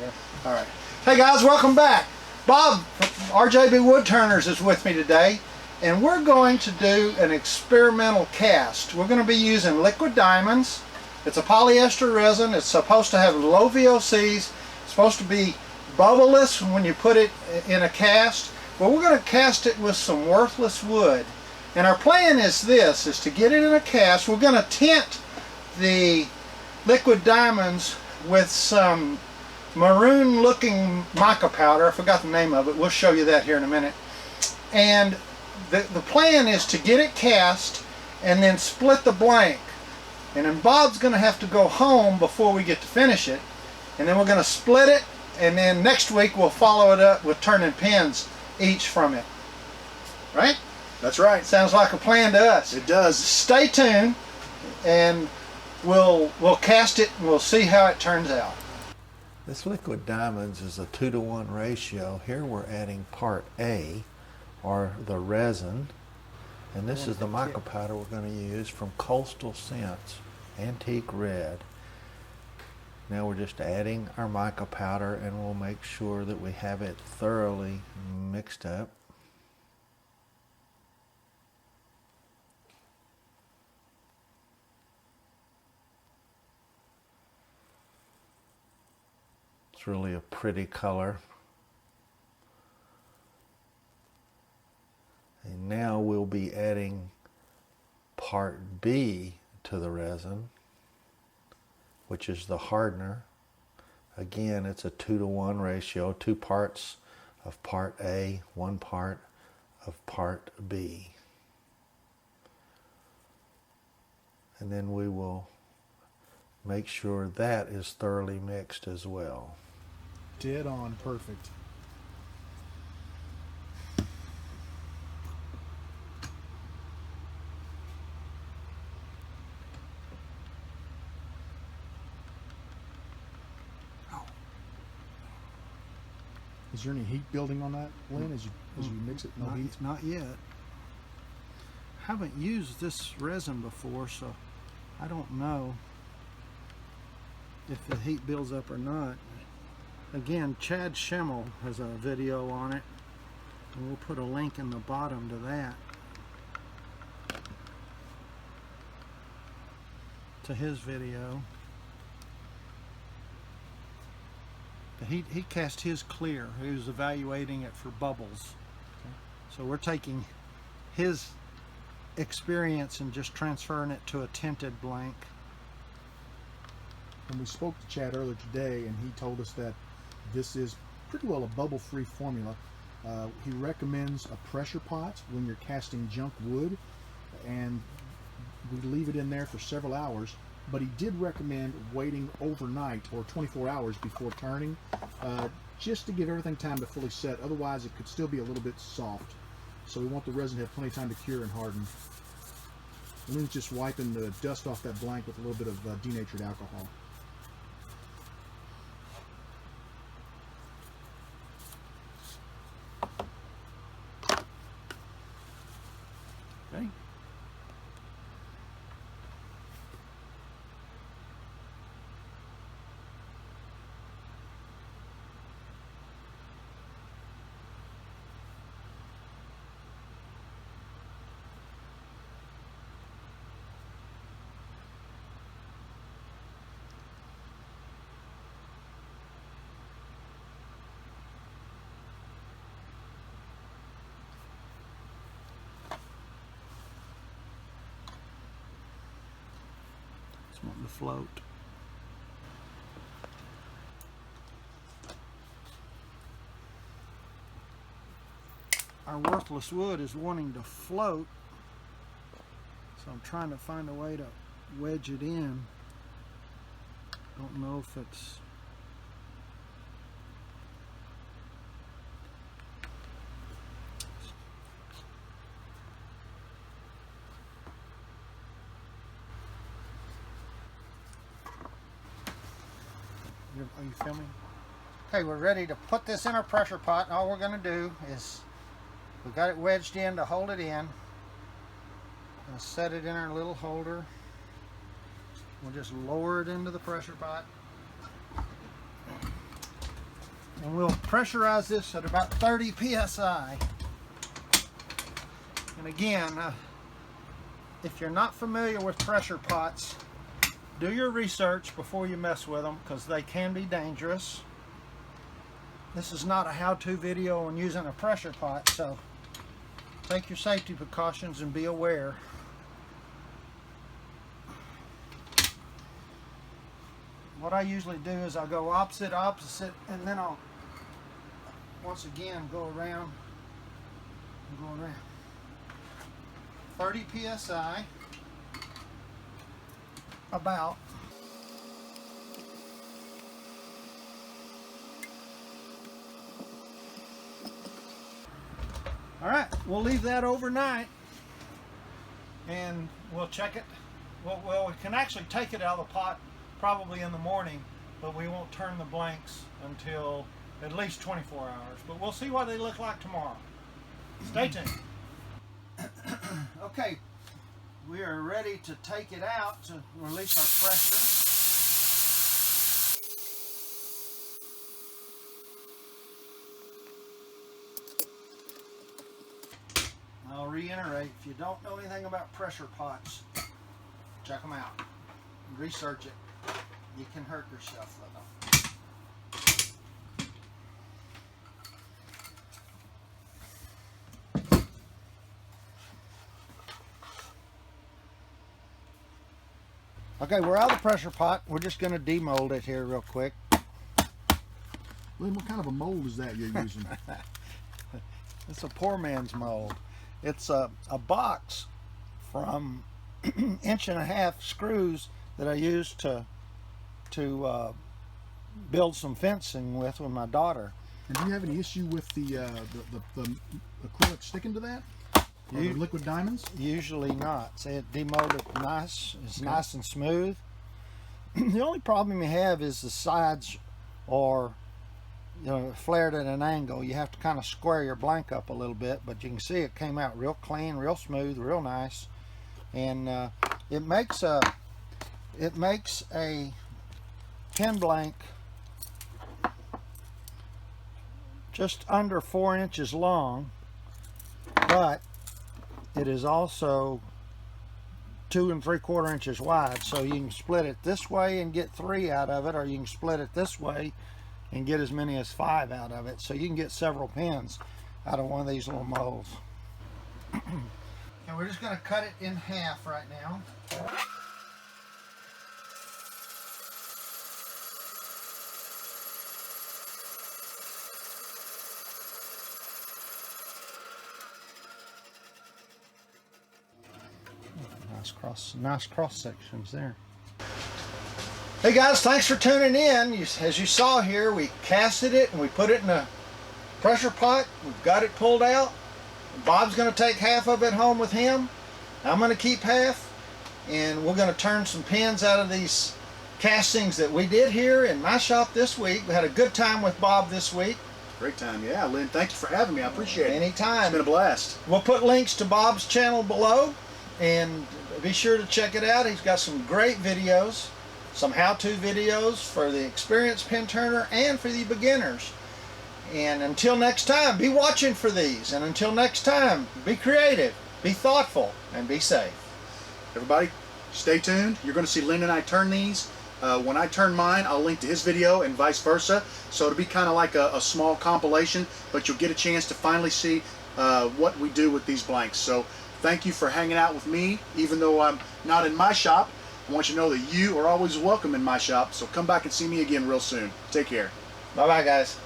there. All right. Hey guys, welcome back. Bob from RJB Woodturners is with me today, and we're going to do an experimental cast. We're going to be using liquid diamonds. It's a polyester resin. It's supposed to have low VOCs. It's supposed to be bubbleless when you put it in a cast. But we're going to cast it with some worthless wood. And our plan is this, is to get it in a cast. We're going to tint the liquid diamonds with some maroon looking mica powder. I forgot the name of it. We'll show you that here in a minute. And the plan is to get it cast and then split the blank. And then Bob's going to have to go home before we get to finish it. And then we're going to split it, and then next week we'll follow it up with turning pins each from it. Right? That's right. Sounds like a plan to us. It does. Stay tuned and we'll cast it and we'll see how it turns out. This liquid diamonds is a 2-to-1 ratio. Here we're adding part A, or the resin, and this is the mica powder we're going to use from Coastal Scents, Antique Red. Now we're just adding our mica powder, and we'll make sure that we have it thoroughly mixed up. It's really a pretty color. And now we'll be adding part B to the resin, which is the hardener. Again, it's a 2-to-1 ratio, 2 parts of part A, 1 part of part B. And then we will make sure that is thoroughly mixed as well. Dead on perfect. Is there any heat building on that, Lynn, as you mix it? No heat? Not yet. Haven't used this resin before, so I don't know if the heat builds up or not. Again, Chad Schimmel has a video on it, and we'll put a link in the bottom to that, to his video. He cast his clear. He was evaluating it for bubbles. So we're taking his experience and just transferring it to a tinted blank. And we spoke to Chad earlier today, and he told us that this is pretty well a bubble-free formula. He recommends a pressure pot when you're casting junk wood, and we leave it in there for several hours. But he did recommend waiting overnight or 24 hours before turning, just to give everything time to fully set. Otherwise, it could still be a little bit soft. So we want the resin to have plenty of time to cure and harden. And then just wiping the dust off that blank with a little bit of denatured alcohol. Okay. It's wanting to float. Our worthless wood is wanting to float, so I'm trying to find a way to wedge it in. Don't know if it's Are you filming? Okay, we're ready to put this in our pressure pot. All we're going to do is, we got it wedged in to hold it in. We'll set it in our little holder. We'll just lower it into the pressure pot. And we'll pressurize this at about 30 psi. And again, if you're not familiar with pressure pots, do your research before you mess with them, because they can be dangerous. This is not a how-to video on using a pressure pot, so take your safety precautions and be aware. What I usually do is I'll go opposite, and then I'll once again go around and go around. 30 psi, about. All right, we'll leave that overnight and we'll check it. Well, we can actually take it out of the pot probably in the morning, but we won't turn the blanks until at least 24 hours. But we'll see what they look like tomorrow. Stay tuned. Okay, we are ready to take it out to release our pressure. I'll reiterate, if you don't know anything about pressure pots, check them out. Research it. You can hurt yourself with them. Okay, we're out of the pressure pot. We're just going to demold it here real quick. Lynn, what kind of a mold is that you're using? It's a poor man's mold. It's a box from 1.5-inch screws that I used to build some fencing with my daughter. And do you have any issue with the acrylic sticking to that? Or the liquid diamonds? Usually not. See, it demolded nice. It's okay. Nice and smooth. The only problem you have is the sides are, flared at an angle. You have to kind of square your blank up a little bit, but you can see it came out real clean, real smooth, real nice, and it makes a pen blank just under 4 inches long, but it is also 2 3/4 inches wide, so you can split it this way and get 3 out of it, or you can split it this way and get as many as 5 out of it. So you can get several pins out of one of these little molds. And we're just going to cut it in half right now. Nice cross sections there. Hey guys, thanks for tuning in. As you saw here, we casted it and we put it in a pressure pot. We've got it pulled out. Bob's going to take half of it home with him. I'm going to keep half, and we're going to turn some pins out of these castings that we did here in my shop this week. We had a good time with Bob this week. Great time, yeah. Lynn, thank you for having me. I appreciate it. Anytime. It's been a blast. We'll put links to Bob's channel below, and be sure to check it out. He's got some great videos, some how-to videos for the experienced pen turner and for the beginners. And until next time, be watching for these. And until next time, be creative, be thoughtful, and be safe. Everybody, stay tuned. You're going to see Lynn and I turn these. When I turn mine, I'll link to his video and vice versa. So it'll be kind of like a small compilation, but you'll get a chance to finally see what we do with these blanks. So thank you for hanging out with me. Even though I'm not in my shop, I want you to know that you are always welcome in my shop. So come back and see me again real soon. Take care. Bye-bye, guys.